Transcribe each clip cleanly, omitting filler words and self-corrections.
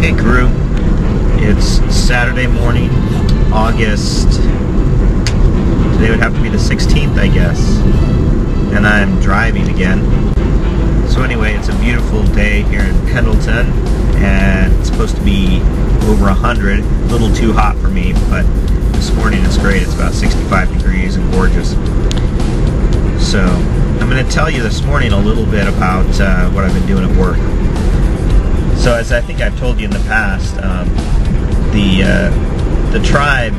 Okay, crew, it's Saturday morning, August, today would have to be the 16th, I guess, and I'm driving again. So anyway, it's a beautiful day here in Pendleton, and it's supposed to be over 100, a little too hot for me, but this morning it's great. It's about 65 degrees and gorgeous. So I'm going to tell you this morning a little bit about what I've been doing at work. So as I think I've told you in the past, the tribe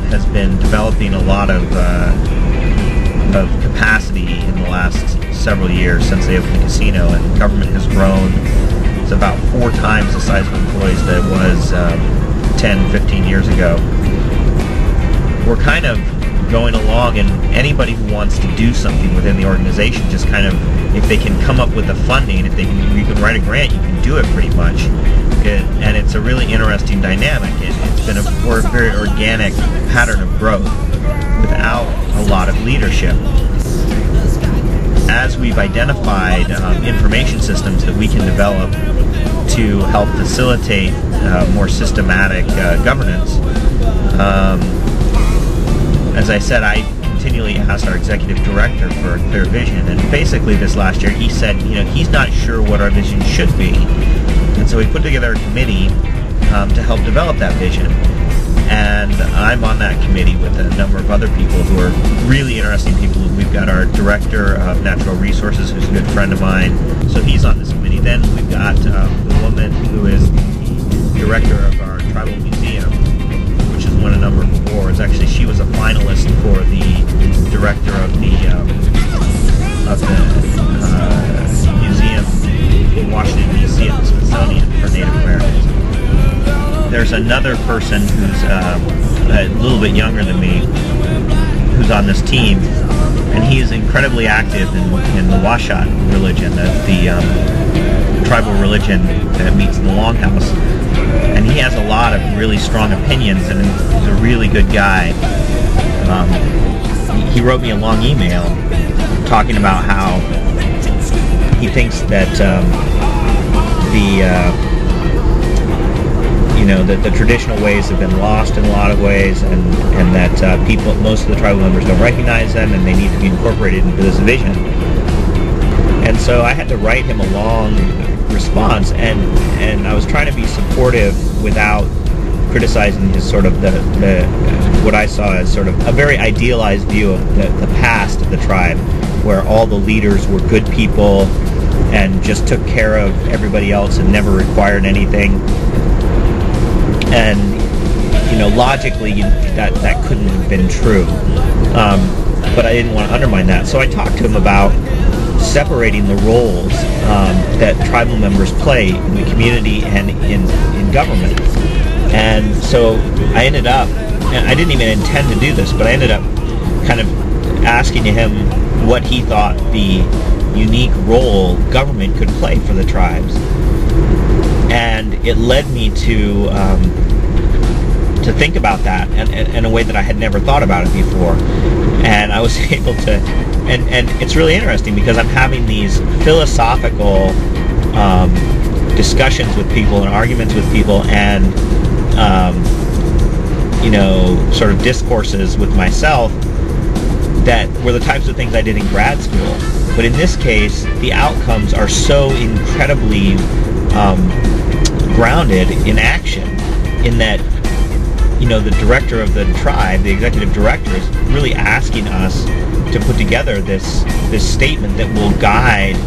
has been developing a lot of capacity in the last several years since they opened the casino, and government has grown. It's about 4 times the size of employees that it was 10, 15 years ago. We're kind of going along, and anybody who wants to do something within the organization, just kind of, if they can come up with the funding, if they can, you can write a grant, you can do it pretty much. And it's a really interesting dynamic. It's been a very organic pattern of growth without a lot of leadership. As we've identified information systems that we can develop to help facilitate more systematic governance, as I said, I continually asked our executive director for a clear vision, and basically this last year he said, he's not sure what our vision should be, and so we put together a committee to help develop that vision. And I'm on that committee with a number of other people who are really interesting people. We've got our director of natural resources, who's a good friend of mine, so he's on this committee. Then we've got the woman who is the director of our tribal museum, which has won a number of awards. Actually, she was a finalist for the director of the museum in Washington, D.C. at the Smithsonian for Native Americans. There's another person who's a little bit younger than me who's on this team, and he is incredibly active in the Washat religion, the tribal religion that meets in the Longhouse. And he has a lot of really strong opinions, and he's a really good guy. He wrote me a long email talking about how he thinks that the traditional ways have been lost in a lot of ways, and that most of the tribal members don't recognize them, and they need to be incorporated into this vision. And so I had to write him a long response, and I was trying to be supportive without criticizing his sort of what I saw as sort of a very idealized view of the past of the tribe, where all the leaders were good people and just took care of everybody else and never required anything. And logically that couldn't have been true, but I didn't want to undermine that. So I talked to him about separating the roles that tribal members play in the community and in government. And so I ended up, and I didn't even intend to do this, but I ended up kind of asking him what he thought the unique role government could play for the tribes. And it led me to think about that in a way that I had never thought about it before. And I was able to, and it's really interesting because I'm having these philosophical discussions with people and arguments with people, and sort of discourses with myself that were the types of things I did in grad school. But in this case, the outcomes are so incredibly grounded in action, in that the director of the tribe, the executive director, is really asking us to put together this statement that will guide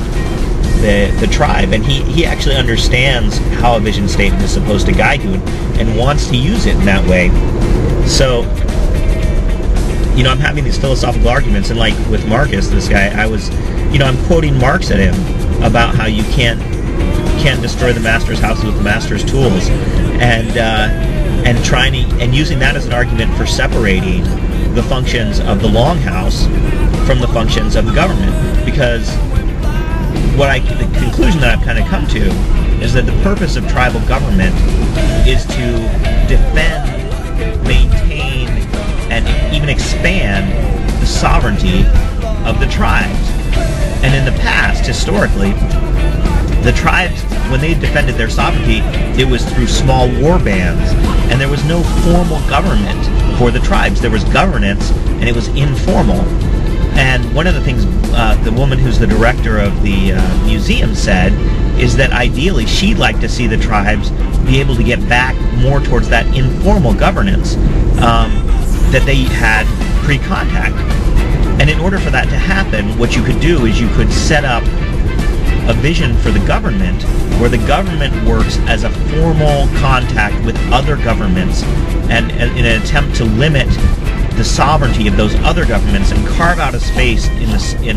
the tribe, and he actually understands how a vision statement is supposed to guide you, and wants to use it in that way. So I'm having these philosophical arguments, and like with Marcus, this guy, I'm quoting Marx at him about how you can't destroy the master's house with the master's tools, and trying to, and using that as an argument for separating the functions of the Longhouse from the functions of the government. Because the conclusion that I've kind of come to is that the purpose of tribal government is to defend, maintain, and even expand the sovereignty of the tribes. And in the past, historically, the tribes, when they defended their sovereignty, it was through small war bands, and there was no formal government for the tribes. There was governance, and it was informal. And one of the things the woman who's the director of the museum said is that ideally she'd like to see the tribes be able to get back more towards that informal governance that they had pre-contact. And in order for that to happen, what you could do is you could set up a vision for the government where the government works as a formal contact with other governments and in an attempt to limit the sovereignty of those other governments and carve out a space in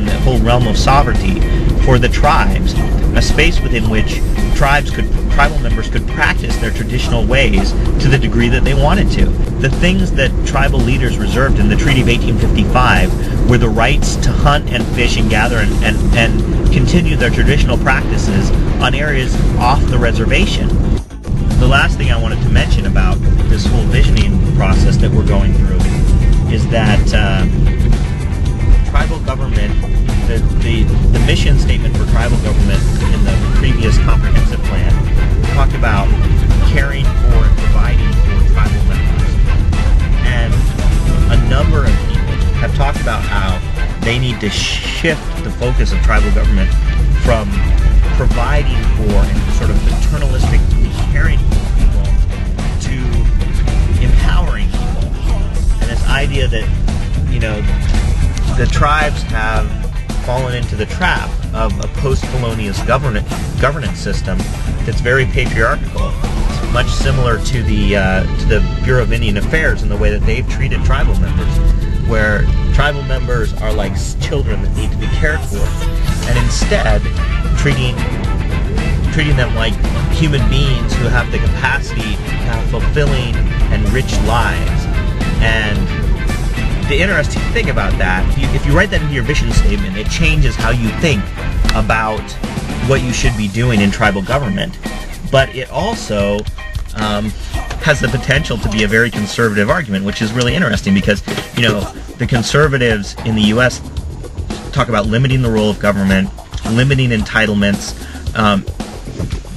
the whole realm of sovereignty for the tribes, a space within which tribal members could practice their traditional ways to the degree that they wanted to. The things that tribal leaders reserved in the Treaty of 1855 were the rights to hunt and fish and gather and continue their traditional practices on areas off the reservation. The last thing I wanted to mention about this whole visioning process that we're going through is that tribal government, the mission statement for tribal government in the previous comprehensive plan talked about caring for and providing for tribal members. And a number of people have talked about how they need to shift the focus of tribal government from providing for and sort of paternalistic caring for people to empowering people. And this idea that, you know, the tribes have fallen into the trap of a post-colonial governance system that's very patriarchal. It's much similar to the Bureau of Indian Affairs in the way that they've treated tribal members, where tribal members are like children that need to be cared for, and instead treating them like human beings who have the capacity to have fulfilling and rich lives. And the interesting thing about that, if you write that into your vision statement, it changes how you think about what you should be doing in tribal government. But it also has the potential to be a very conservative argument, which is really interesting because, you know, the conservatives in the U.S. talk about limiting the role of government, limiting entitlements,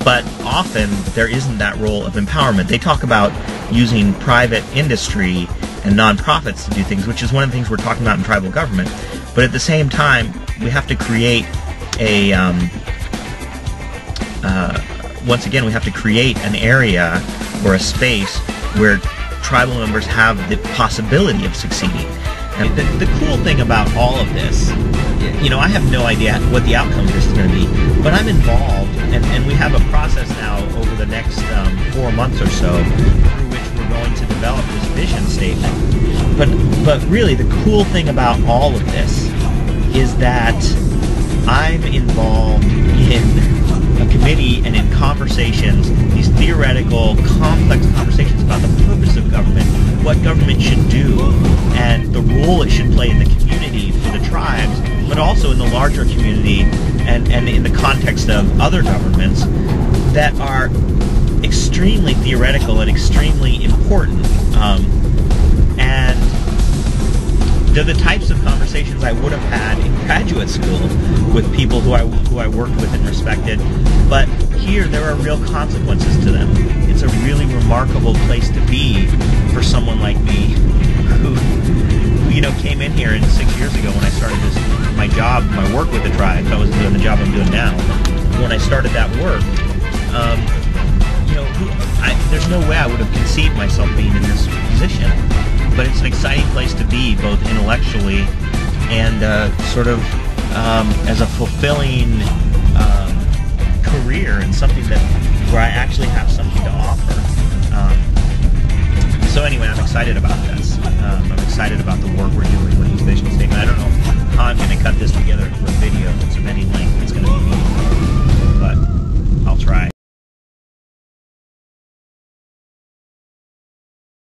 but often there isn't that role of empowerment. They talk about using private industry and nonprofits to do things, which is one of the things we're talking about in tribal government. But at the same time, we have to create a, once again, we have to create an area or a space where tribal members have the possibility of succeeding. And the cool thing about all of this, you know, I have no idea what the outcome of this is going to be, but I'm involved, and we have a process now over the next 4 months or so through which we're going to develop this vision statement. But really, the cool thing about all of this is that I'm involved in a committee and in conversations, these theoretical, complex conversations about the purpose of government, what government should do, and the role it should play in the community for the tribes, but also in the larger community and in the context of other governments that are extremely theoretical and extremely important. And they're the types of conversations I would have had in graduate school with people who I worked with and respected, but here there are real consequences to them. It's a really remarkable place to be for someone like me who you know, came in here 6 years ago when I started my work with the tribes. I wasn't doing the job I'm doing now. When I started that work, you know, there's no way I would have conceived myself being in this position. But it's an exciting place to be, both intellectually and sort of as a fulfilling career and something where I actually have something to offer. So anyway, I'm excited about this. I'm excited about the work we're doing with this vision statement. I don't know how I'm going to cut this together into a video that's of any length. It's going to be meaningful, but I'll try.